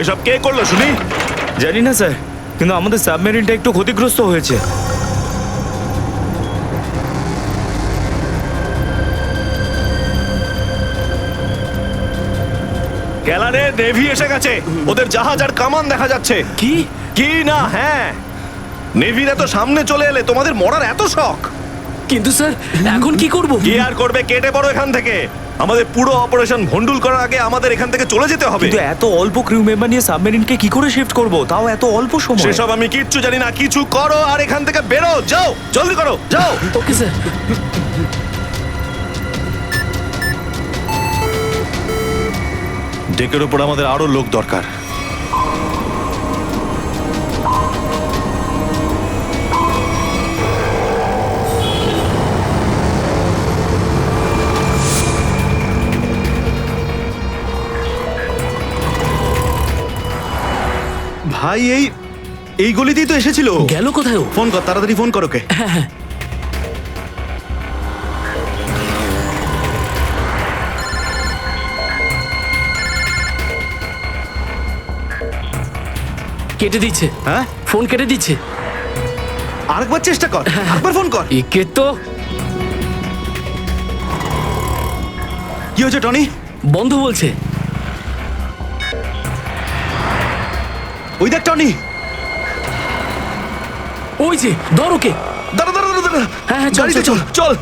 এসব কে করলো শুনি? জানি না স্যার, কিন্তু আমাদের সাবমেরিনটা একটু ক্ষতিগ্রস্ত হয়েছে। ক্যালারে নেভি এসে গেছে, ওদের জাহাজ আর কামান দেখা যাচ্ছে। কি? কি না? হ্যাঁ, নেভিরা তো সামনে চলে এলে তোমাদের মরার এত শখ। কিন্তু স্যার এখন কি করব? কি আর করবে, কেটে পড়ো এখান থেকে। আমাদের পুরো অপারেশন ভন্ডুল করার আগে আমাদের এখান থেকে চলে যেতে হবে। কিন্তু এত অল্প ক্রিউ মেম্বার নিয়ে সাবমেরিনকে কি করে শিফট করব, তাও এত অল্প সময়? সেসব আমি কিচ্ছু জানি না, কিছু করো আর এখান থেকে বেরো, যাও, জলদি করো, যাও। Okay sir. ডেকের উপর আমাদের আরো লোক দরকার। ভাই এই গলিতেই তো এসেছিল। গেল কোথায় ও? ফোন কর, তাড়াতাড়ি ফোন কর ওকে। হ্যাঁ, কেটে দিচ্ছে। হ্যাঁ, ফোন কেটে দিচ্ছে। আরেকবার চেষ্টা কর, আরেকবার ফোন কর। একে তো কি হয়েছে টনি? বন্ধ বলছে। ওই দেখ টনি। ওই যে ধর ওকে। দাঁড়া দাঁড়া দাঁড়া দাঁড়া। হ্যাঁ, চল, গাড়িতে চল, চল চল।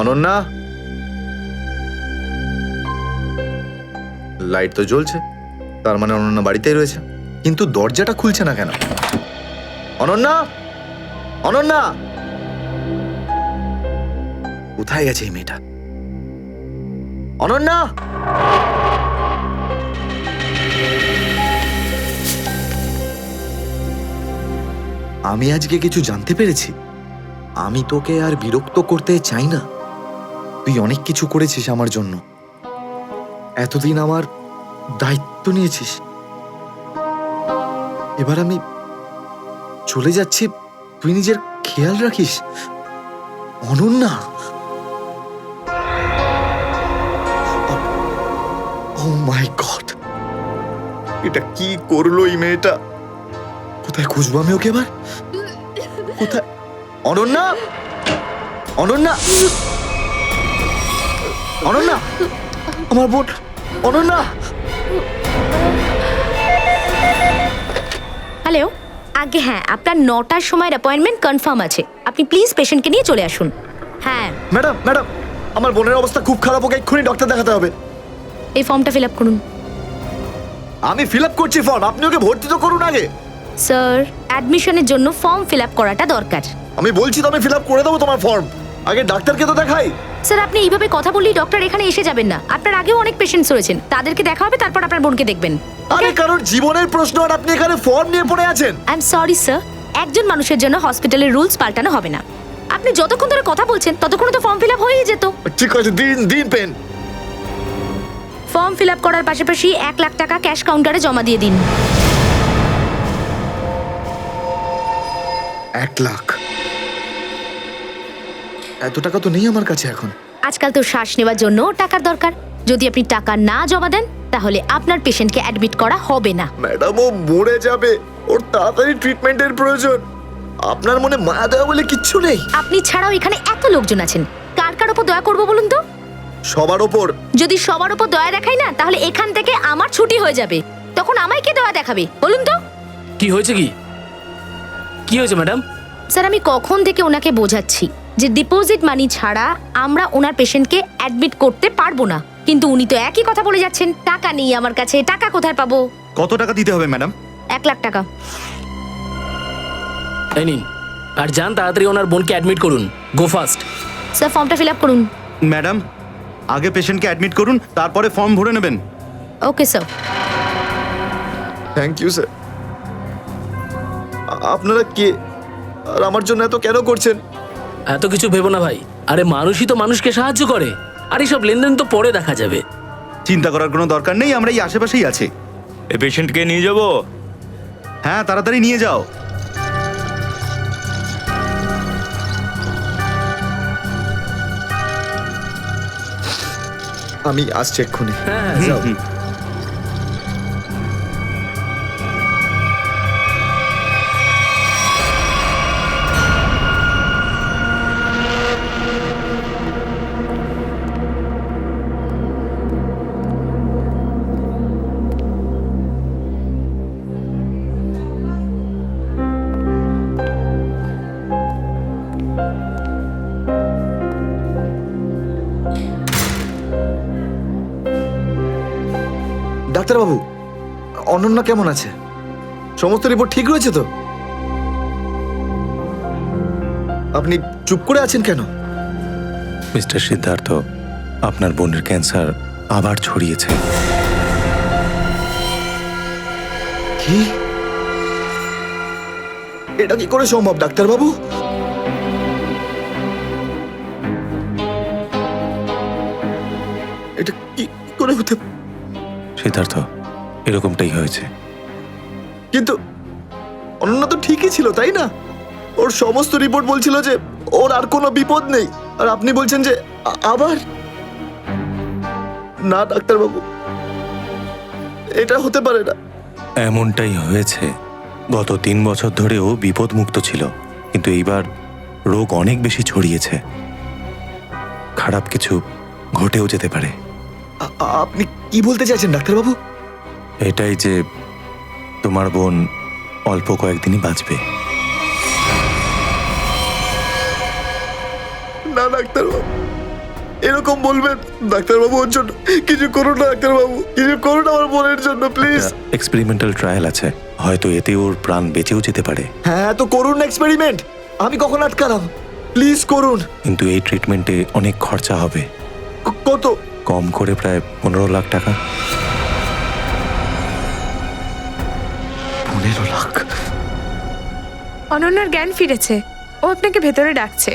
অনন্যা, লাইট তো জ্বলছে, তার মানে অনন্যা বাড়িতেই রয়েছে, কিন্তু দরজাটা খুলছে না কেন? অনন্যা, অনন্যা, কোথায় গেছে এই মেয়েটা? অনন্যা, আমি আজকে কিছু জানতে পেরেছি। আমি তোকে আর বিরক্ত করতে চাই না। তুই অনেক কিছু করেছিস আমার জন্য, এতদিন আমার দায়িত্ব নিয়েছিস। এবার আমি চলে যাচ্ছি, তুই নিজের খেয়াল রাখিস অনন্যা। ও মাই গড, এটা কি করলো এই মেয়েটা? কোথায় খুঁজবো আমি ওকে এবার? কোথায়? অনন্যা, অনন্যা, অনন্যা, আমার বোন অনন্যা। হ্যালো, আগে হ্যাঁ, আপনার 9টার সময় অ্যাপয়েন্টমেন্ট কনফার্ম আছে। আপনি প্লিজ পেশেন্টকে নিয়ে চলে আসুন। হ্যাঁ ম্যাডাম ম্যাডাম, আমার বোনের অবস্থা খুব খারাপ, ওকে এক্ষুনি ডক্টর দেখাতে হবে। এই ফর্মটা ফিল আপ করুন। আমি ফিল আপ করছি ফর্ম, আপনি ওকে ভর্তি তো করুন আগে। স্যার, অ্যাডমিশনের জন্য ফর্ম ফিল আপ করাটা দরকার। আমি বলছি তো আমি ফিল আপ করে দেবো তোমার ফর্ম, আগে ডাক্তারকে তো দেখাই। স্যার, আপনি এইভাবে কথা বললেই ডক্টর এখানে এসে যাবেন না। আপনার আগেও অনেক পেশেন্টস রয়েছেন, তাদেরকে দেখা হবে, তারপর আপনার বোনকে দেখবেন। আরে কারণ জীবনের প্রশ্ন আর আপনি এখানে ফর্ম নিয়ে পড়ে আছেন। আই এম সরি স্যার, একজন মানুষের জন্য হসপিটালের রুলস পাল্টানো হবে না। আপনি যতক্ষণ ধরে কথা বলছেন ততক্ষণ তো ফর্ম ফিল আপ হয়েই যেত। ঠিক আছে, দিন দিন পেন। ফর্ম ফিল আপ করার পাশাপাশি 1 লাখ টাকা ক্যাশ কাউন্টারে জমা দিয়ে দিন। 1 লাখ? এত টাকা তো নেই আমার কাছে এখন। আজকাল তো শ্বাস নেওয়ার জন্য টাকার দরকার। যদি আপনি টাকা না জমা দেন তাহলে আপনার পেশেন্টকে অ্যাডমিট করা হবে না। ম্যাডাম, ও মরে যাবে, ওর তাড়াতাড়ি ট্রিটমেন্টের প্রয়োজন। আপনার মনে মায়া দয়া বলে কিচ্ছু নেই? আপনি ছাড়াও এখানে এত লোকজন আছেন, কার কার উপর দয়া করবো বলুন তো? সবার ওপর। যদি সবার উপর দয়া দেখাই না, তাহলে এখান থেকে আমার ছুটি হয়ে যাবে। তখন আমায় কে দেওয়া দেখাবে বলুন তো? কি হয়েছে কি? কি হয়েছে ম্যাডাম? স্যার, আমি কখন থেকে ওনাকে বোঝাচ্ছি যে ডিপোজিট মানি ছাড়া আমরা ওনার পেশেন্টকে অ্যাডমিট করতে পারবো না, কিন্তু উনি তো একই কথা বলে যাচ্ছেন, টাকা নেই আমার কাছে, টাকা কোথায় পাবো? কত টাকা দিতে হবে ম্যাডাম? 1 লাখ টাকা। এই নিন, আর যান তাড়াতাড়ি ওনার বোনকে অ্যাডমিট করুন। Go fast. স্যার, ফর্মটা ফিল আপ করুন। ম্যাডাম, আগে পেশেন্টকে অ্যাডমিট করুন, তারপরে ফর্ম ভরে নেবেন। Okay sir. Thank you sir. আপনারা কে আর আমার জন্য এত কেন করছেন? এত কিছু ভেবো না ভাই, আরে মানুষই তো মানুষকে সাহায্য করে, আর এইসব লেনদেন তো পরে দেখা যাবে। চিন্তা করার কোনো দরকার নেই, আমরা এই আশেপাশেই আছি। এই পেশেন্টকে নিয়ে যাবো? হ্যাঁ, তাড়াতাড়ি নিয়ে যাও। আমি আসছি এক্ষুনি। হ্যাঁ যাও। ডাক্তারবাবু, অনন্যা কেমন আছে? সমস্ত রিপোর্ট ঠিক রয়েছে তো? আপনি চুপ করে আছেন কেন? মিস্টার সিদ্ধার্থ, আপনার বোনের ক্যান্সার আবার ছড়িয়েছে। কি? এটা কি করে সম্ভব ডাক্তারবাবু? এটা কি করে হতে? সিদ্ধার্থ, এরকমটাই হয়েছে। কিন্তু অনন্যা তো ঠিকই ছিল, তাই না? ওর সমস্ত রিপোর্ট বলছিল যে ওর আর কোনো বিপদ নেই, আর আপনি বলছেন যে আবার? না ডাক্তারবাবু, এটা হতে পারে না। এমনটাই হয়েছে। গত 3 বছর ধরেও বিপদমুক্ত ছিল, কিন্তু এইবার রোগ অনেক বেশি ছড়িয়েছে। খারাপ কিছু ঘটেও যেতে পারে। আপনি কি বলতে চাইছেন ডাক্তারবাবু? এটাই যে তোমার বোন অল্প কয়েকদিনই বাঁচবে। না ডাক্তারবাবু, এরকম বলবেন? ডাক্তারবাবু, ওর জন্য কিছু করুন না ডাক্তারবাবু, কিছু করুন আমার বোনের জন্য প্লিজ। এক্সপেরিমেন্টাল ট্রায়াল আছে, হয়তো এতে ওর প্রাণ বেঁচেও যেতে পারে। হ্যাঁ, তো করুন না এক্সপেরিমেন্ট, আমি কখন আটকালাম? প্লিজ করুন। কিন্তু এই ট্রিটমেন্টে অনেক খরচা হবে। কত? কম করে প্রায় 15 লাখ টাকা। 15 লাখ? অনন্যার জ্ঞান ফিরেছে, ও আপনাকে ভেতরে ডাকছে।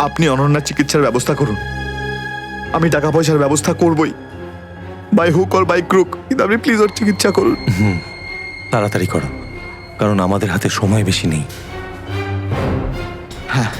আপনি অনন্যার চিকিৎসার ব্যবস্থা করুন, আমি টাকা পয়সার ব্যবস্থা করবই, by hook or by crook, কিন্তু আপনি প্লিজ ওর চিকিৎসা করুন। তাড়াতাড়ি করো, কারণ আমাদের হাতে সময় বেশি নেই। হ্যাঁ।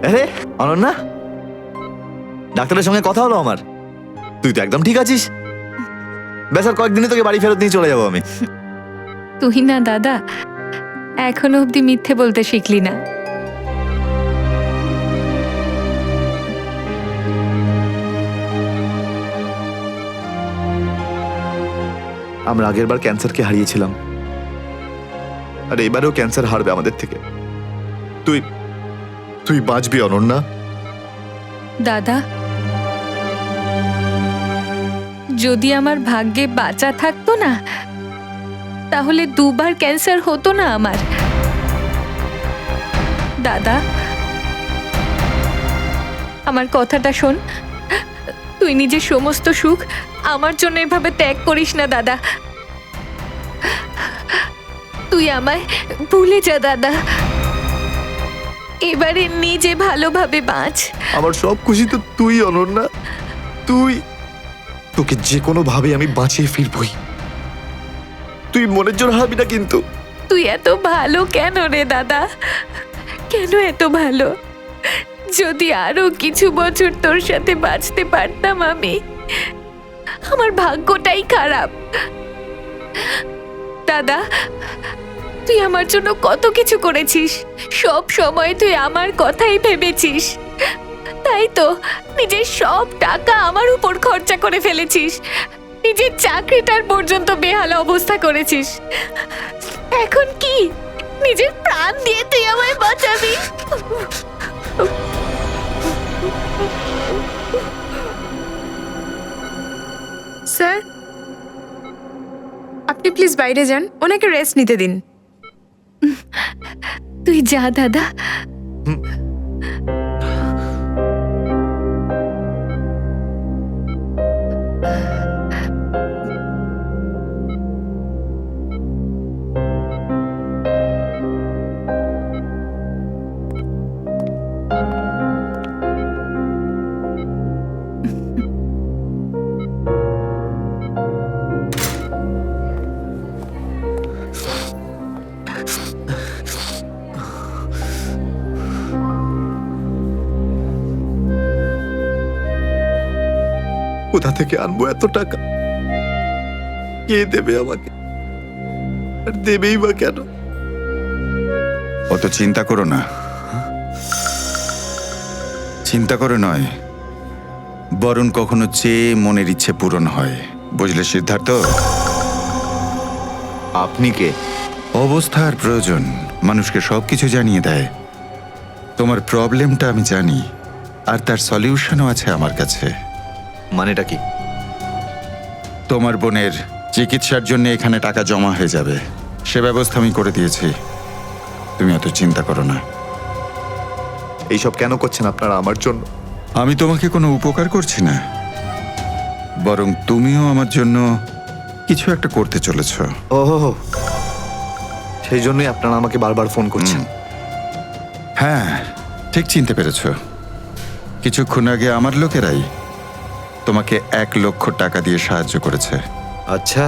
আরে অনন্যা, ডাক্তারের সঙ্গে কথা হলো আমার, তুই তো একদম ঠিক আছিস। ব্যাস আর কয়েকদিনে তোকে বাড়ি ফেরত নিয়ে চলে যাবো আমি। তুই না দাদা, এখনো অব্দি মিথ্যে বলতে শিখলি না। আমরা আগের বার ক্যান্সারকে হারিয়েছিলাম, আর এবারেও ক্যান্সার হারবে আমাদের থেকে। তুই তুই বাঁচবি অনন্যা। দাদা, যদি আমার ভাগ্যে বাঁচা থাকতো না, তাহলে 2 বার ক্যান্সার হতো না আমার। দাদা, আমার কথাটা শোন, তুই নিজের সমস্ত সুখ আমার জন্য এভাবে ত্যাগ করিস না দাদা। তুই আমায় ভুলে যা দাদা। এবারে নিজে ভালোভাবে বাঁচ। আমার সব খুশি তো তুই, অনন্যা। তুই, তোকে যে কোনো ভাবে আমি বাঁচিয়ে ফিরবই। তুই মনের জোর হারাবি না কিন্তু। তুই এত ভালো কেন রে দাদা? কেন এত ভালো? যদি আরো কিছু বছর তোর সাথে বাঁচতে পারতাম আমি। আমার ভাগ্যটাই খারাপ। দাদা, তুই আমার জন্য কত কিছু করেছিস। সব সময় তুই আমার কথাই ভেবেছিস। তাই তো নিজের সব টাকা আমার উপর খরচা করে ফেলেছিস। নিজের চাকরিটার পর্যন্ত বেহাল অবস্থা করেছিস। এখন কি নিজের প্রাণ দিয়ে তুই আমায় বাঁচাবি? স্যার, আপনি প্লিজ বাইরে যান, ওনাকে রেস্ট নিতে দিন। তুই যা দাদা। কোথা থেকে আনবো এত টাকা? কে দেবে আমাকে? আর দেবেই বা কেন? অত চিন্তা করো না। চিন্তা করে নয়, বরং কখনো চেয়ে মনের ইচ্ছে পূরণ হয়। বুঝলে সিদ্ধার্থ? আপনি কে? অবস্থার প্রয়োজন মানুষকে সবকিছু জানিয়ে দেয়। তোমার প্রবলেমটা আমি জানি, আর তার সলিউশনও আছে আমার কাছে। মানেটা কি? তোমার বোনের চিকিৎসার জন্য এখানে টাকা জমা হয়ে যাবে, সে ব্যবস্থা আমি করে দিয়েছি। তুমি অত চিন্তা করো না। এইসব কেন করছেন আপনারা আমার জন্য? আমি তোমাকে কোনো উপকার করছি না, বরং তুমিও আমার জন্য কিছু একটা করতে চলেছ। ওহো, সেই জন্যই আপনারা আমাকে বারবার ফোন করছেন। হ্যাঁ, ঠিক চিনতে পেরেছ। কিছুক্ষণ আগে আমার লোকেরাই তোমাকে 1 লক্ষ টাকা দিয়ে সাহায্য করেছে। আচ্ছা,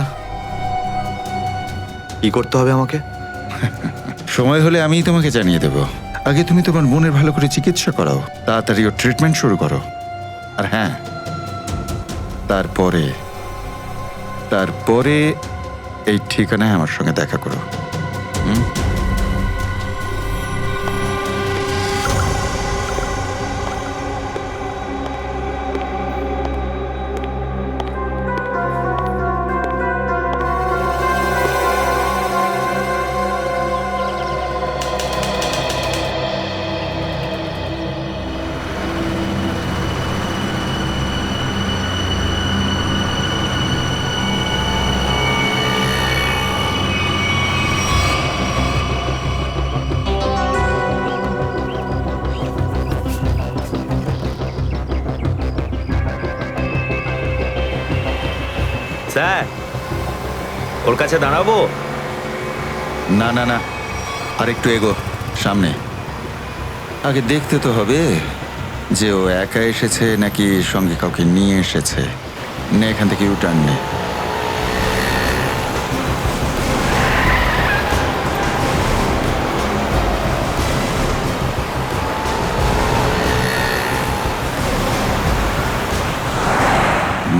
কি করতে হবে আমাকে? সময় হলে আমিই তোমাকে জানিয়ে দেব। আগে তুমি তোমার বোনের ভালো করে চিকিৎসা করাও, তাড়াতাড়ি ওর ট্রিটমেন্ট শুরু করো। আর হ্যাঁ, তারপরে এই ঠিকানায় আমার সঙ্গে দেখা করো। স্যার, ওর কাছে দাঁড়াবো? না না না, আর একটু এগো সামনে। আগে দেখতে তো হবে যে ও একা এসেছে নাকি সঙ্গে কাউকে নিয়ে এসেছে। নে, এখান থেকে ইউটার্ন নে।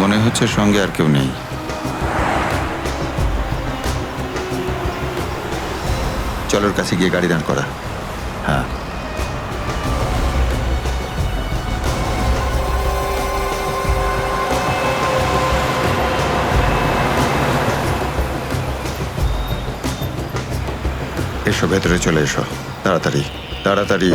মনে হচ্ছে সঙ্গে আর কেউ নেই। চলো ওর কাছে গিয়ে গাড়ি দাঁড় করা। হ্যাঁ, এসো, ভেতরে চলে এসো, তাড়াতাড়ি তাড়াতাড়ি।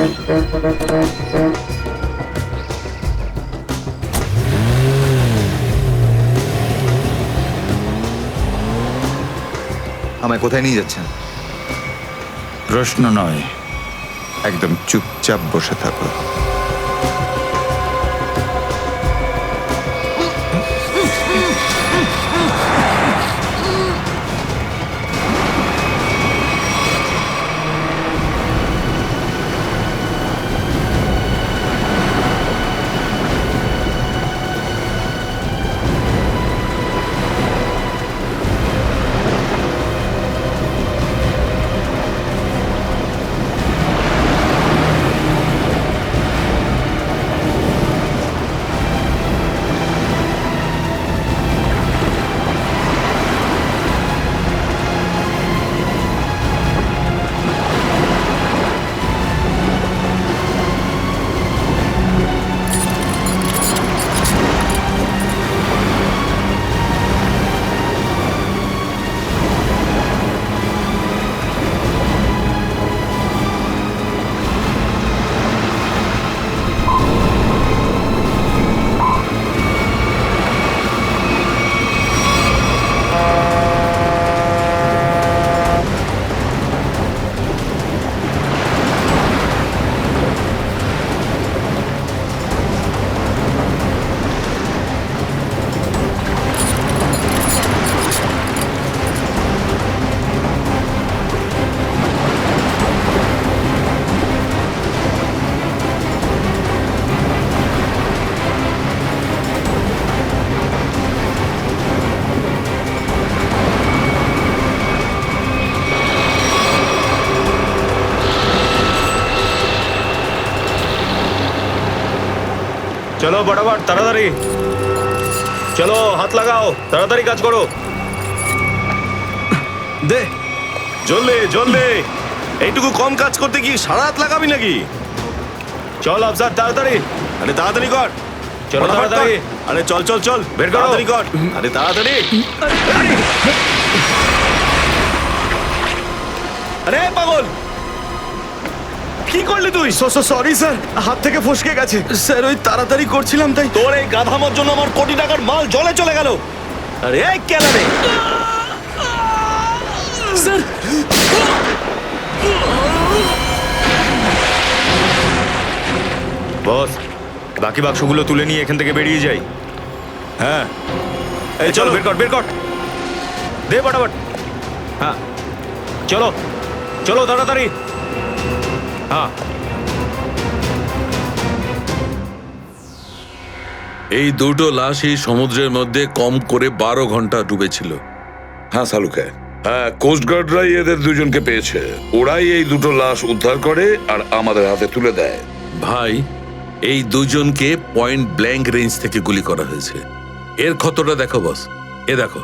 আমায় কোথায় নিয়ে যাচ্ছেন? প্রশ্ন নয়, একদম চুপচাপ বসে থাকো। চলো বরাবর তাড়াতাড়ি চলো, হাত লাগাও, তাড়াতাড়ি কাজ করো। দে জলদি জলদি, এইটুকু কম কাজ করতে কি সারা রাত লাগাবি নাকি? চল আফসার তাড়াতাড়ি, আরে তাড়াতাড়ি কর, চলো ফটাফট কর। তাড়াতাড়ি। আরে চল চল চল, বের করো। তাড়াতাড়ি কর, আরে তাড়াতাড়ি। আরে পাগল, কি করলি তুই? সরি স্যার, হাত থেকে ফসকে গেছে স্যার, ওই তাড়াতাড়ি করছিলাম তাই। তোর এই গাধামোর জন্য আমার কোটি টাকার মাল জলে চলে গেল। আরে এই কেলা রে, স্যার বস, বাকি বাক্সগুলো তুলে নিয়ে এখান থেকে বেরিয়ে যাই। হ্যাঁ এই চলো, বের কর বের কর, দে ফটাফট। হ্যাঁ চলো চলো তাড়াতাড়ি। হ্যাঁ এই দুটো লাশই সমুদ্রের মধ্যে কম করে 12 ঘন্টা ডুবেছিল। হ্যাঁ সালুকে, হ্যাঁ কোস্টগার্ডরাই এদের দুজনকে পেয়েছে। ওরাই এই দুটো লাশ উদ্ধার করে আর আমাদের হাতে তুলে দেয়। ভাই, এই দুজনকে পয়েন্ট ব্ল্যাঙ্ক রেঞ্জ থেকে গুলি করা হয়েছে। এর ক্ষতটা দেখো বস, এ দেখো।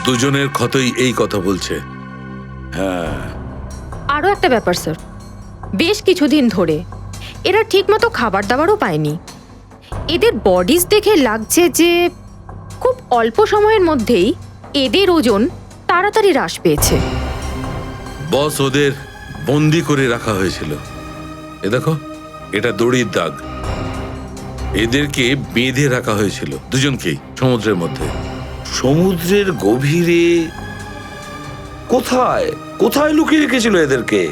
দুজনের ক্ষতই এই কথা বলছে। আরও একটা ব্যাপার স্যার, বেশ কিছুদিন ধরে এরা ঠিকমতো খাবার দাবারও পায়নি। এদের বডিজ দেখে লাগছে যে খুব অল্প সময়ের মধ্যেই এদের ওজন তাড়াতাড়ি হ্রাস পেয়েছে। বস, ওদের বন্দি করে রাখা হয়েছিল। এ দেখো, এটা দড়ির দাগ। এদেরকে বেঁধে রাখা হয়েছিল দুজনকেই সমুদ্রের মধ্যে। সমুদ্রের গভীরে কোথায় কোথায় লুকিয়ে রেখেছিল এদেরকে?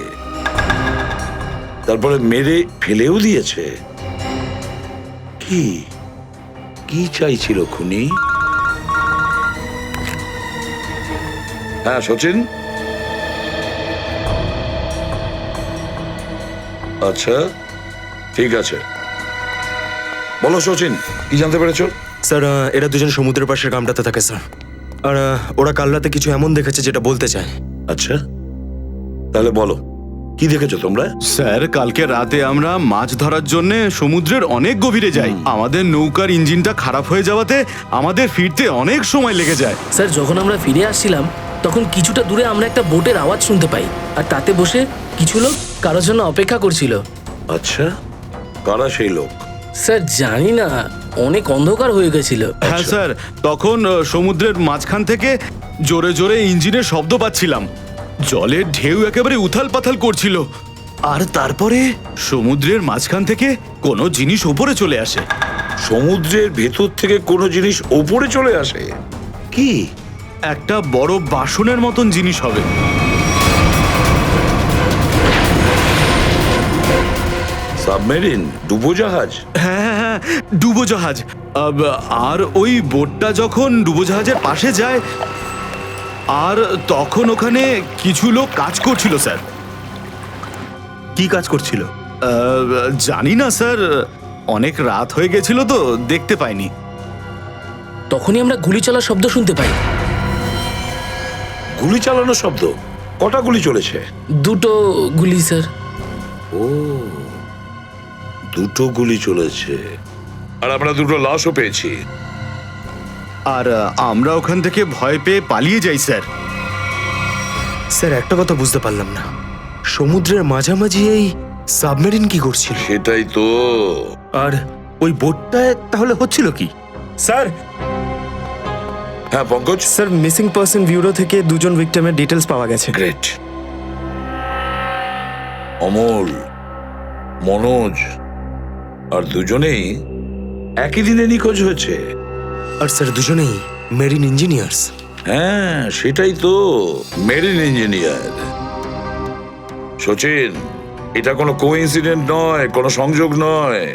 তারপরে মেরে ফেলেও দিয়েছে। কি কি চাইছিল খুনি? হ্যাঁ সচিন, আচ্ছা ঠিক আছে, বলো সচিন, কি জানতে পেরেছো? স্যার, এরা দুজন সমুদ্রের পাশের গ্রামটাতে থাকে স্যার, আর ওরা কাল রাতে কিছু এমন দেখেছে যেটা বলতে চায়। আচ্ছা তাহলে বলো, কি দেখেছো তোমরা? স্যার, কালকে রাতে আমরা মাছ ধরার জন্য সমুদ্রের অনেক গভীরে যাই। আমাদের নৌকার ইঞ্জিনটা খারাপ হয়ে যাওয়াতে আমাদের ফিরতে অনেক সময় লেগে যায়। স্যার, যখন আমরা ফিরে আসছিলাম তখন কিছুটা দূরে আমরা একটা বোটের আওয়াজ শুনতে পাই, আর তাতে বসে কিছু লোক কারোর জন্য অপেক্ষা করছিল। আচ্ছা, কারা সেই লোক? স্যার জানি না, অনেক অন্ধকার হয়ে গেছিল। হ্যাঁ স্যার, তখন সমুদ্রের মাঝখান থেকে জোরে জোরে ইঞ্জিনের শব্দ পাচ্ছিলাম। জলের ঢেউ একেবারে উথাল পাথাল করছিল, আর তারপরে সমুদ্রের মাঝখান থেকে কোনো জিনিস উপরে চলে আসে। সমুদ্রের ভেতর থেকে কোনো জিনিস ওপরে চলে আসে? কি? একটা বড় বাসনের মতন জিনিস হবে। সাবমেরিন, ডুবোজাহাজ? হ্যাঁ হ্যাঁ, ডুবোজাহাজ। আর ওই বোটটা যখন ডুবোজাহাজের পাশে যায়, আর তখন ওখানে কিছু লোক কাজ করছিল স্যার। কি কাজ করছিল? জানি না স্যার, অনেক রাত হয়ে গেছিল তো দেখতে পাইনি। তখনই আমরা গুলি চলার শব্দ শুনতে পাই। গুলি চালানোর শব্দ? কটা গুলি চলেছে? দুটো গুলি স্যার। ও, দুটো গুলি চলেছে। আর আমরা দুটো লাশও পেয়েছি। আর আমরা ওখান থেকে ভয় পেয়ে পালিয়ে যাই স্যার। স্যার, একটা কথা বুঝতে পারলাম না, সমুদ্রের মাঝামাঝি এই সাবমেরিন কি করছিল? সেটাই তো। আর ওই বোটটায় তাহলে হচ্ছিল কি? স্যার, হ্যাঁ Pankaj? Sir, missing person bureau থেকে দুজন ভিক্টিমের ডিটেলস পাওয়া গেছে। গ্রেট। অমল, মনোজ আর দুজনেই একই দিনে নিখোঁজ হয়েছে। আর স্যার, দুজনেই মেরিন ইঞ্জিনিয়ার্স। হ্যাঁ সেটাই তো, মেরিন ইঞ্জিনিয়ার। সচিন, এটা কোনো কোইন্সিডেন্ট নয়, কোনো সংযোগ নয়,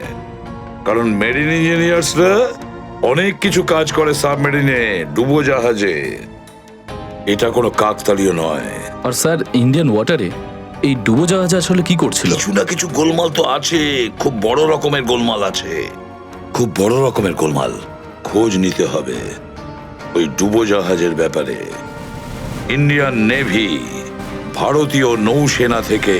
কারণ মেরিন ইঞ্জিনিয়ার্সরা অনেক কিছু কাজ করে সাবমেরিনে, ডুবোজাহাজে। এটা কোনো কাকতালীয় নয়। আর স্যার, ইন্ডিয়ান ওয়াটারে এই ডুবোজাহাজ আসলে কি করছিল? কিছু না কিছু গোলমাল তো আছে, খুব বড় রকমের গোলমাল আছে, খুব বড় রকমের গোলমাল। খোঁজ নিতে হবে ওই ডুবোজাহাজের ব্যাপারে। ইন্ডিয়ান নেভি, ভারতীয় নৌসেনা থেকে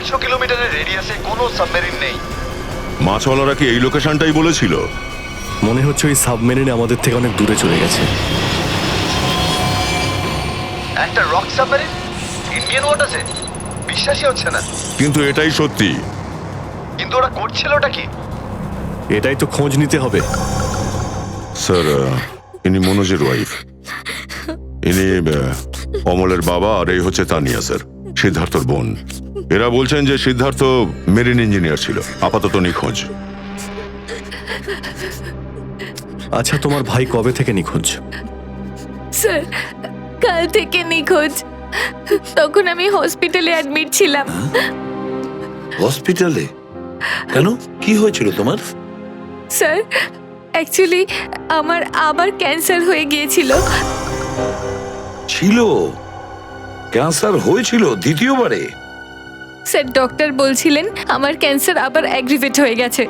100 কিলোমিটারের রেডিয়াসে কোনো সাবমেরিন নেই। মাছওয়ালারা কি এই লোকেশনটাই বলেছিল? মনে হচ্ছে ওই সাবমেরিন আমাদের থেকে অনেক দূরে চলে গেছে। একটা রক সাবমেরিন ইন্ডিয়ান ওয়াটারে? বিশ্বাসই হচ্ছে না। কিন্তু এটাই সত্যি। কিন্তু ওরা করছিলটা কি? এটাই তো খোঁজ নিতে হবে। স্যার, ইনি মনোজের ওয়াইফ। ইনি অমলের বাবা, আর এই হচ্ছে তানিয়া স্যার, সিদ্ধার্থর বোন। এরা বলছেন যে সিদ্ধার্থ মেরিন ইঞ্জিনিয়ার ছিল, আপাতত নিখোঁজ। আচ্ছা, তোমার ভাই কবে থেকে নিখোঁজ? স্যার, কাল থেকে নিখোঁজ। তখন আমি হসপিটালে অ্যাডমিট ছিলাম। হসপিটালে? কেন, কি হয়েছিল তোমার? স্যার, অ্যাকচুয়ালি আমার আবার ক্যান্সার হয়ে গিয়েছিল। ছিল? ক্যান্সার হয়েছিল দ্বিতীয়বারে? স্যার, ডক্টর বলছিলেন আমার ক্যান্সার আবার অ্যাগ্রিভেট হয়ে গেছে,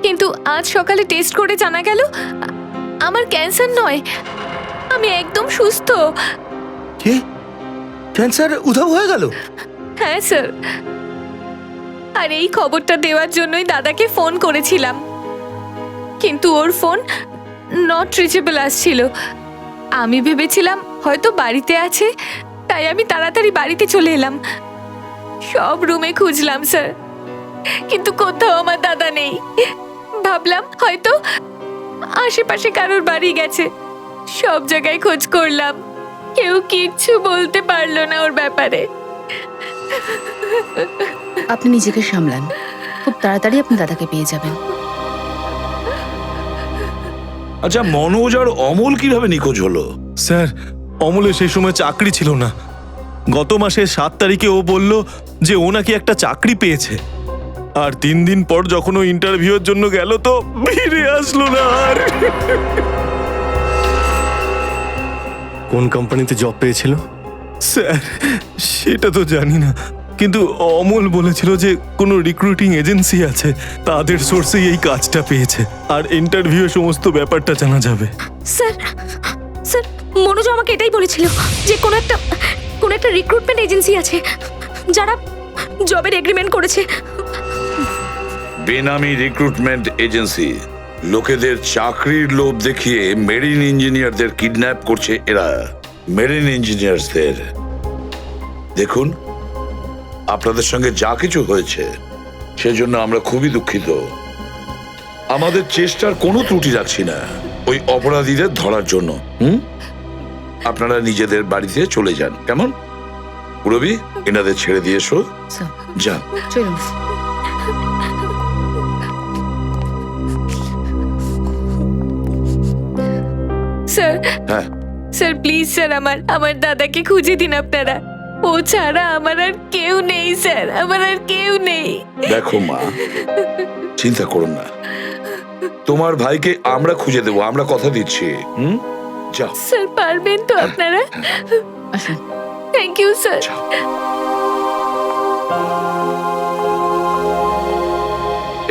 কিন্তু আজ সকালে টেস্ট করে জানা গেল আমার ক্যান্সার নয়, আমি একদম সুস্থ। কি, ক্যান্সার উধাও হয়ে গেল? হ্যাঁ স্যার, আর এই খবরটা দেওয়ার জন্যই দাদাকে ফোন করেছিলাম, কিন্তু ওর ফোন নট রিচেবল আসছিল। আমি ভেবেছিলাম হয়তো বাড়িতে আছে, তাই আমি তাড়াতাড়ি বাড়িতে চলে এলাম। সব রুমে খুঁজলাম স্যার, কিন্তু কোথাও আমার দাদা নেই। ভাবলাম হয়তো আশেপাশে কারোর বাড়ি গেছে। সব জায়গায় খোঁজ করলাম, কেউ কিচ্ছু বলতে পারলো না ওর ব্যাপারে। আপনি নিজেকে সামলান, খুব তাড়াতাড়ি আপনি দাদাকে পেয়ে যাবেন। আচ্ছা, মনোজ আর অমল কিভাবে নিখোঁজ হলো? স্যার, অমলের সেই সময় চাকরি ছিল না। গত মাসের 7 তারিখে ও বলল যে ও নাকি একটা চাকরি পেয়েছে, আর 3 দিন পর যখন ও ইন্টারভিউয়ের জন্য গেল তো ফিরে আসলো না আর। কোন কোম্পানিতে জব পেয়েছিল? স্যার, সেটা তো জানি না, কিন্তু অমল বলেছিল যে কোনো রিক্রুটিং এজেন্সি আছে, তাদের সোর্সেই এই কাজটা পেয়েছে, আর ইন্টারভিউ সমস্ত ব্যাপারটা জানা যাবে। স্যার, স্যার, মনোজ আমাকে এটাই বলেছিল যে কোনো একটা রিক্রুটমেন্ট এজেন্সি আছে যারা জবের এগ্রিমেন্ট করেছে। বেনামি রিক্রুটমেন্ট এজেন্সি, লোকেদের চাকরির লোভ দেখিয়ে মেরিন ইঞ্জিনিয়ারদের কিডন্যাপ করছে এরা। মেরিন ইঞ্জিনিয়ারদের দেখুন, আপনাদের সঙ্গে যা কিছু হয়েছে সেজন্য আমরা খুবই দুঃখিত। আমাদের চেষ্টার কোনো ত্রুটি রাখছি না ওই অপরাধীদের ধরার জন্য। আপনারা নিজেদের বাড়িতে চলে যান, কেমন? পুরবি, এনাদের ছেড়ে দিয়ে এসো। যান, চলুন। স্যার, হ্যাঁ, স্যার প্লিজ স্যার, আমার দাদাকে খুঁজে দিন আপনারা। ও ছাড়া আমার আর কেউ নেই স্যার, আমার আর কেউ নেই। দেখো মা, চিন্তা করুন না, তোমার ভাইকে আমরা খুঁজে দেবো, আমরা কথা দিচ্ছি। যাও স্যার, পারবেন তো আপনারা? আসুন। Thank you sir.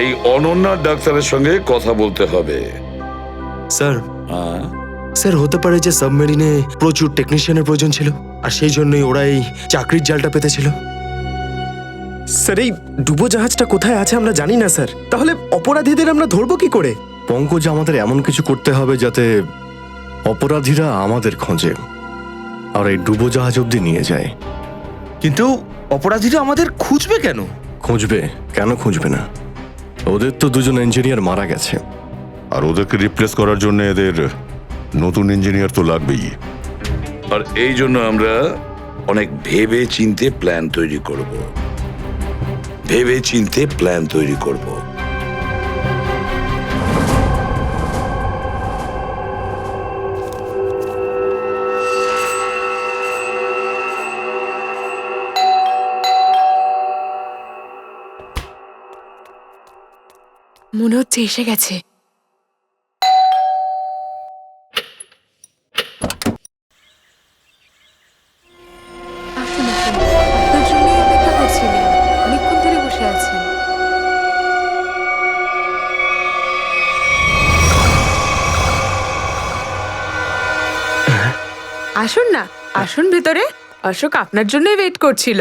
এই অনন্যা ডাক্তারের সঙ্গে কথা বলতে হবে। স্যার, স্যার হতে পারে যে সাবমেরিনে প্রচুর টেকনিশিয়ানের প্রয়োজন ছিল, আর সেই জন্যই ওরা এই চাকরির জালটা পেতেছিল। স্যার, এই ডুবোজাহাজটা কোথায় আছে আমরা জানি না স্যার, তাহলে অপরাধীদের আমরা ধরবো কি করে? পঙ্কজ, আমাদের এমন কিছু করতে হবে যাতে অপরাধীরা আমাদের খোঁজে আর এই ডুবোজাহাজ অব্দি নিয়ে যায়। কিন্তু অপরাধীরা আমাদের খুঁজবে কেন? খুঁজবে কেন? খুঁজবে না? ওদের তো 2জন ইঞ্জিনিয়ার মারা গেছে, আর ওদেরকে রিপ্লেস করার জন্য এদের নতুন ইঞ্জিনিয়ার তো লাগবেই। আর এই জন্য আমরা অনেক ভেবে চিন্তে প্ল্যান তৈরি করব। ভেবে চিন্তে প্ল্যান তৈরি করব। মনে হচ্ছে এসে গেছে। আসুন, আসুন, আপনার জন্যই অপেক্ষা করছিলাম, অনেকক্ষণ ধরে বসে আছেন। আসুন না, আসুন ভেতরে। অশোক আপনার জন্যই ওয়েট করছিল।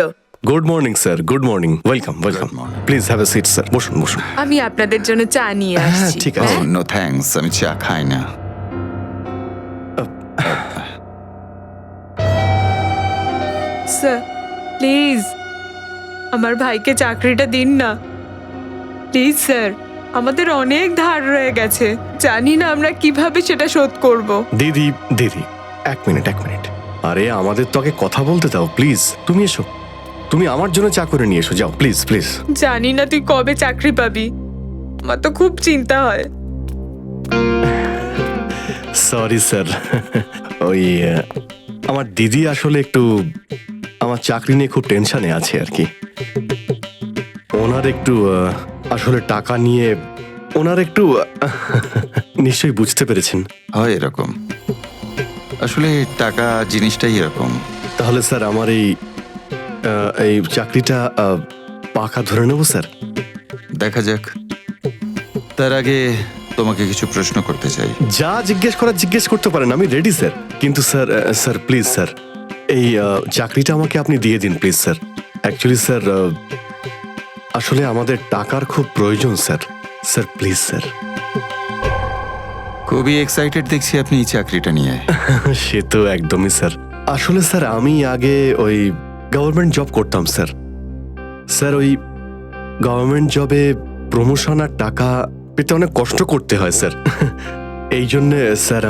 Good morning sir, good morning, welcome welcome. Please have a seat sir, বসুন বসুন। আমি আপনাদের জন্য চা নিয়ে হ্যাঁ আসছি। ঠিক আছে। নো থ্যাঙ্কস, আমি চা খাই না। স্যার প্লিজ আমার ভাইকে চাকরিটা দিন না প্লিজ স্যার। আমাদের অনেক ধার রয়ে গেছে, জানি না আমরা কিভাবে সেটা শোধ করব। দিদি দিদি, এক মিনিট এক মিনিট। আরে আমাদের তো আগে কথা বলতে দাও প্লিজ। তুমি এসো, তুমি আমার জন্য চা করে নিয়ে এসো, যাও প্লিজ প্লিজ। জানি না তুই কবে চাকরি পাবি, আমার তো খুব চিন্তা হয়। সরি স্যার, ওই আমার দিদি আসলে একটু আমার চাকরি নিয়ে খুব টেনশনে আছে আর কি। ওনার একটু আসলে টাকা নিয়ে ওনার একটু নিশ্চয়ই বুঝতে পেরেছেন। হয় এরকম, আসলে টাকা জিনিসটাই এরকম। তাহলে স্যার আমার এই চাকরিটা পাকা ধরে নেবো স্যার? দেখা যাক, তার আগে তোমাকে কিছু প্রশ্ন করতে চাই। যা জিজ্ঞেস করার জিজ্ঞেস করতে পারেন, আমি রেডি স্যার। কিন্তু স্যার স্যার প্লিজ স্যার, এই চাকরিটা আমাকে আপনি দিয়ে দিন প্লিজ স্যার। অ্যাকচুয়ালি স্যার আসলে আমাদের টাকার খুব প্রয়োজন স্যার। Sir please sir. খুবই এক্সাইটেড দেখছি আপনি এই চাকরিটা নিয়ে। সে তো একদমই স্যার। আসলে স্যার আমি আগে ওই গভর্নমেন্ট জব করতাম স্যার। স্যার ওই গভর্নমেন্ট জবে প্রমোশন আর টাকা পেতে অনেক কষ্ট করতে হয় স্যার। এই জন্যে স্যার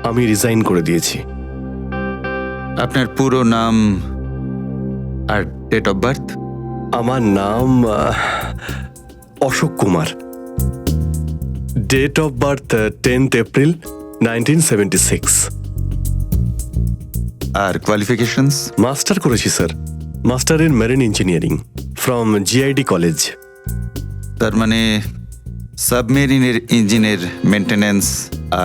আমি রিজাইন করে দিয়েছি। আপনার পুরো নাম আর ডেট অফ বার্থ? আমার নাম Ashok Kumar. Date of birth 10th April 1976। আর কোয়ালিফিকেশনস? মাস্টার করেছি sir, master in marine engineering from GID college. তার মানে সাবমেরিনের ইঞ্জিনের মেনটেন্যান্স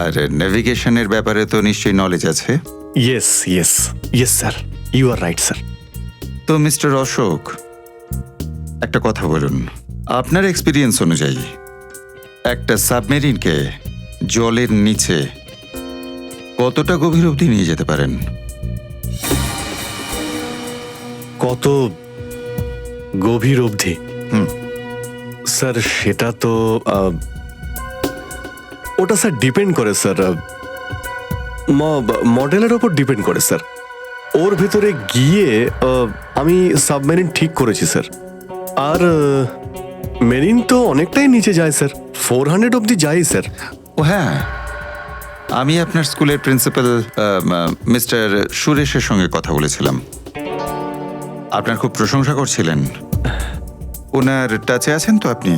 আর নেভিগেশনের ব্যাপারে তো নিশ্চয়ই নলেজ আছে। Yes yes yes sir, you are right sir. তো মিস্টার অশোক, একটা কথা বলুন, আপনার এক্সপিরিয়েন্স অনুযায়ী একটা সাবমেরিনকে জলের নিচে কতটা গভীর অবধি নিয়ে যেতে পারেন? কত গভীর অবধি? স্যার সেটা তো ওটা স্যার ডিপেন্ড করে স্যার, মডেলের ওপর ডিপেন্ড করে স্যার। ওর ভেতরে গিয়ে আমি সাবমেরিন ঠিক করেছি স্যার। আর মেরিন তো অনেকটাই নিচে যায় স্যার, 400 অবধি যাই স্যার। ও হ্যাঁ, আমি আপনার স্কুলের প্রিন্সিপাল মিস্টার সুরেশের সঙ্গে কথা বলেছিলাম, আপনার খুব প্রশংসা করছিলেন। ওনার টাচে আছেন তো আপনি?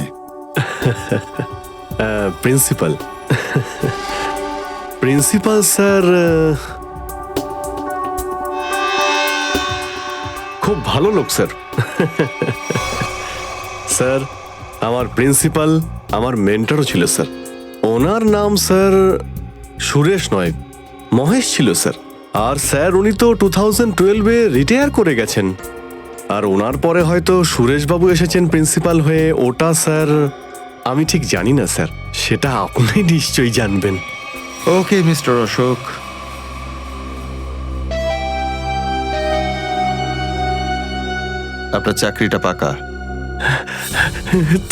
প্রিন্সিপাল প্রিন্সিপাল স্যার খুব ভালো লোক স্যার। স্যার আমার প্রিন্সিপাল আমার মেন্টরও ছিল স্যার। ওনার নাম স্যার সুরেশ নয়, মহেশ ছিল স্যার। আর স্যার উনি তো 2012-এ রিটায়ার করে গেছেন। আর ওনার পরে হয়তো সুরেশবাবু এসেছেন প্রিন্সিপাল হয়ে, ওটা স্যার আমি ঠিক জানি না স্যার, সেটা আপনি নিশ্চয়ই জানবেন। ওকে মিস্টার অশোক, আপনার চাকরিটা পাকা।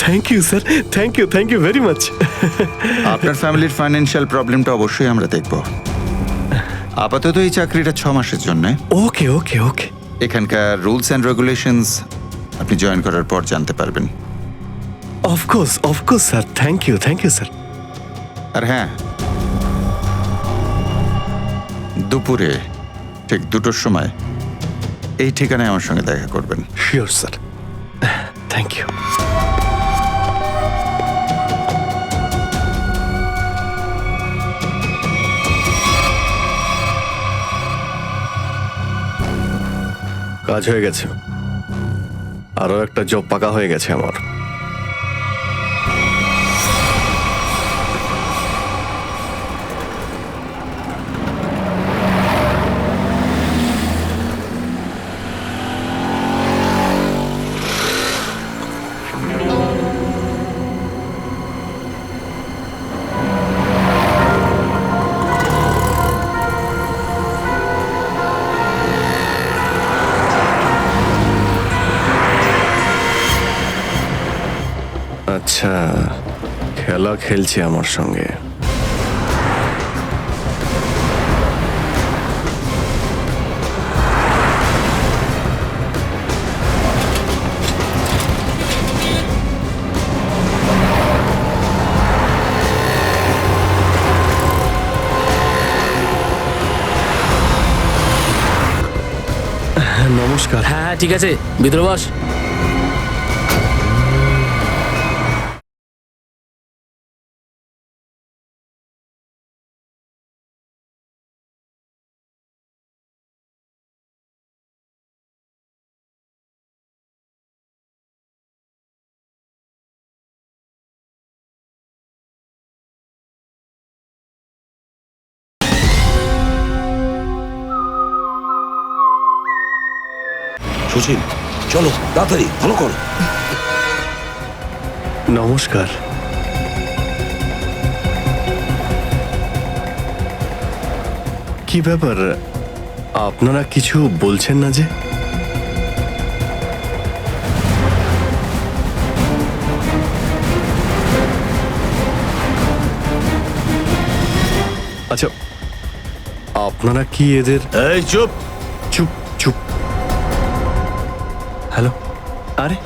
Thank you sir, thank you very much. আপনার ফ্যামিলির ফাইন্যান্সিয়াল প্রবলেমটা অবশ্যই আমরা দেখব। আপাতত এই চাকরিটা 6 মাসের জন্য। ওকে ওকে ওকে। এখানকার রুলস অ্যান্ড রেগুলেশনস আপনি জয়েন করার পর জানতে পারবেন। Of course sir, thank you sir. আর হ্যাঁ, দুপুরে ঠিক 2টোর সময় এই ঠিকানায় আমার সঙ্গে দেখা করবেন। Sure sir, thank you. কাজ হয়ে গেছে, আরো একটা জব পাকা হয়ে গেছে আমার। আচ্ছা, খেলা খেলছে আমার সঙ্গে। নমস্কার। হ্যাঁ ঠিক আছে, ভিতরে বস। সুশীল, চলো তাড়াতাড়ি, ভালো করো। নমস্কার। কি ব্যাপার, আপনারা কিছু বলছেন না যে? আচ্ছা, আপনারা কি এদের... এই চুপ। চুপ চুপ। হ্যালো। আরে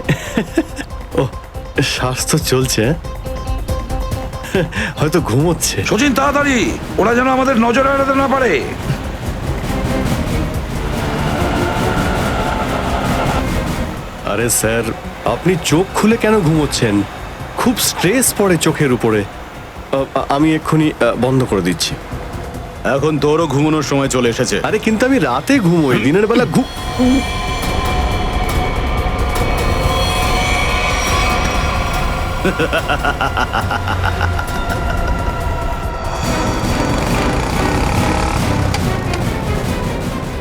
ও, স্বাস্থ্য চলছে, হয়তো ঘুমোচ্ছে। সচিন তাড়াতাড়ি, ওরা যেন আমাদের নজরে এড়াতে না পারে। আরে স্যার, আপনি চোখ খুলে কেন ঘুমোচ্ছেন? খুব স্ট্রেস পড়ে চোখের উপরে। আমি এক্ষুনি বন্ধ করে দিচ্ছি। এখন তোরও ঘুমানোর সময় চলে এসেছে। আরে কিন্তু আমি রাতে ঘুমোই, দিনের বেলা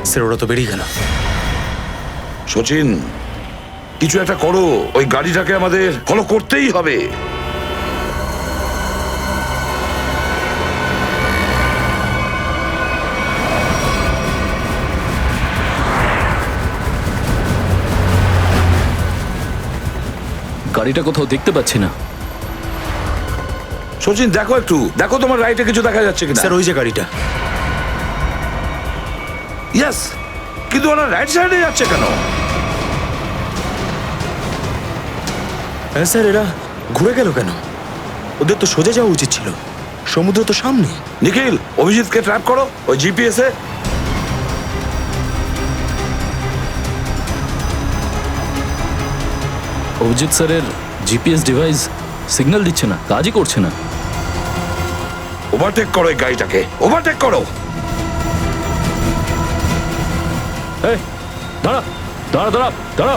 স্যার ওরা তো বেরিয়ে গেল। সচিন, কিছু একটা করো, ওই গাড়িটাকে আমাদের ফলো করতেই হবে। গাড়িটা কোথাও দেখতে পাচ্ছি না। সচিন দেখো একটু, দেখো তোমার রাইটে কিছু দেখা যাচ্ছে কিনা। স্যার ওই যে গাড়িটা। ইয়েস, কিন্তু ওরা রাইট সাইডে যাচ্ছে কেন? হ্যাঁ স্যার, এরা ঘুরে গেল কেন? ওদের তো সোজা যাওয়া উচিত ছিল, সমুদ্র তো সামনে। নিখিল, অভিজিৎকে ট্র্যাপ করো ওই জিপিএস এ। অভিজিৎ স্যারের জিপিএস ডিভাইস সিগন্যাল দিচ্ছে না, কাজই করছে না। ওভারটেক করো এই গাড়িটাকে, ওভারটেক করো। এই দাঁড়া দাঁড়া দাঁড়া দাঁড়া।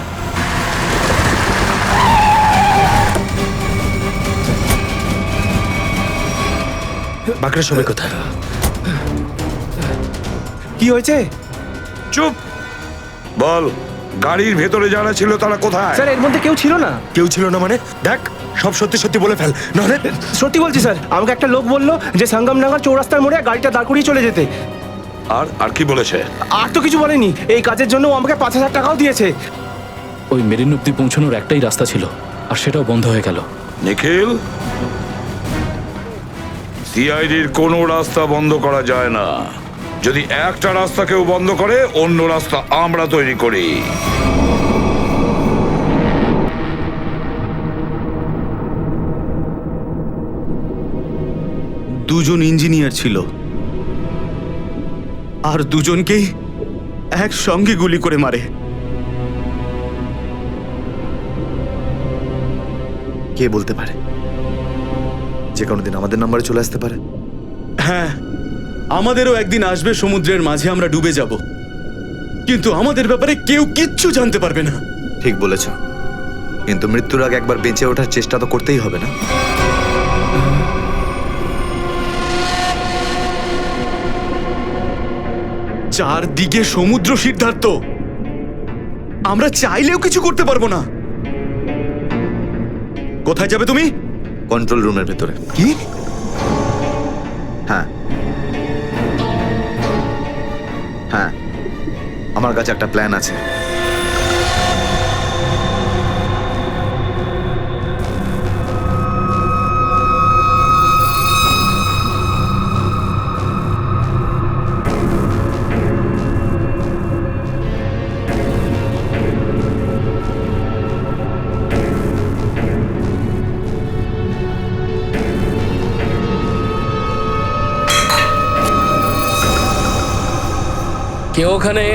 বাঁকড়া সবাই কোথায়? কি হয়েছে? চুপ বল, গাড়ির ভেতরে যারা ছিল তারা কোথায়? স্যার এর মধ্যে কেউ ছিল না। কেউ ছিল না মানে? দেখ, সব সত্যি সত্যি বলে ফেল, নাহলে। সত্যি বলছি স্যার, আমাকে একটা লোক বললো যে সঙ্গমনগর চৌরাস্তার মোড়ে গাড়িটা দাঁড় করিয়ে চলে যেতে। আর আর কি বলেছে? আর তো কিছু বলেনি। এই কাজের জন্য ও আমাকে 5,000 টাকাও দিয়েছে। ওই মেরিন অব্দি পৌঁছানোর একটাই রাস্তা ছিল, আর সেটাও বন্ধ হয়ে গেল। নিখিল, সিআইডির কোনো রাস্তা বন্ধ করা যায় না। যদি একটা রাস্তা কেউ বন্ধ করে, অন্য রাস্তা আমরা তৈরি করি। দুজন ইঞ্জিনিয়ার ছিল, আর দুজনকেই একসঙ্গে গুলি করে মারে। কে বলতে পারে? যে কোনো দিন আমাদের নাম্বারে চলে আসতে পারে। হ্যাঁ, আমাদেরও একদিন আসবে, সমুদ্রের মাঝে আমরা ডুবে যাব, কিন্তু আমাদের ব্যাপারে কেউ কিচ্ছু জানতে পারবে না। ঠিক বলেছ, কিন্তু মৃত্যুর আগে একবার বেঁচে ওঠার চেষ্টা তো করতেই হবে না? চারদিকে সমুদ্র, সিদ্ধার্থ, আমরা চাইলেও কিছু করতে পারবো না। কোথায় যাবে তুমি? কন্ট্রোল রুমের ভেতরে। কি? হ্যাঁ হ্যাঁ, আমার কাছে একটা প্ল্যান আছে। কেউ ওখানে?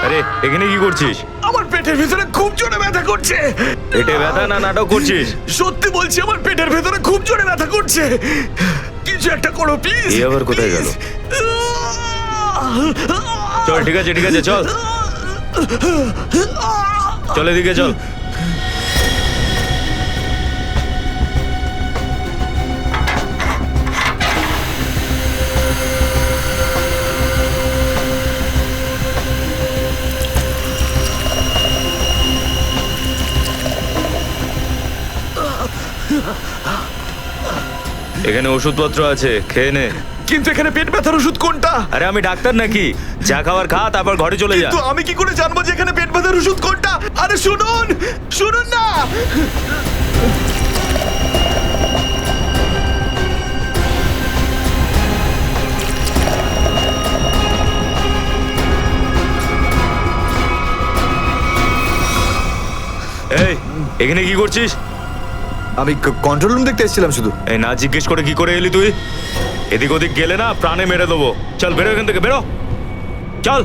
আরে এখানে কি করছিস? আমার পেটের ভিতরে খুব জোরে ব্যথা করছে। পেটে ব্যথা না নাটক করছিস? সত্যি বলছি, আমার পেটের ভেতরে খুব জোরে ব্যথা করছে। কিছু একটা করো প্লিজ। এই আবার কোথায় গেল? চল ঠিক আছে চল চল এদিকে চল। এখানে ওষুধপত্র আছে, খেয়ে নে। কিন্তু এখানে পেট ব্যথার ওষুধ কোনটা? আরে আমি ডাক্তার নাকি? যা খাবার খা, তারপর ঘরে চলে যা। কিন্তু আমি কি করে জানবো যে এখানে পেট ব্যথার ওষুধ কোনটা? আরে শুনুন, শুনুন না। এই এখানে কি করছিস? আমি কন্ট্রোল রুম দেখতে এসেছিলাম শুধু। এই না জিজ্ঞেস করে কি করে এলি তুই? এদিক ওদিক গেলে না প্রাণে মেরে দেবো। চল বেরো এখান থেকে, বেরো চল।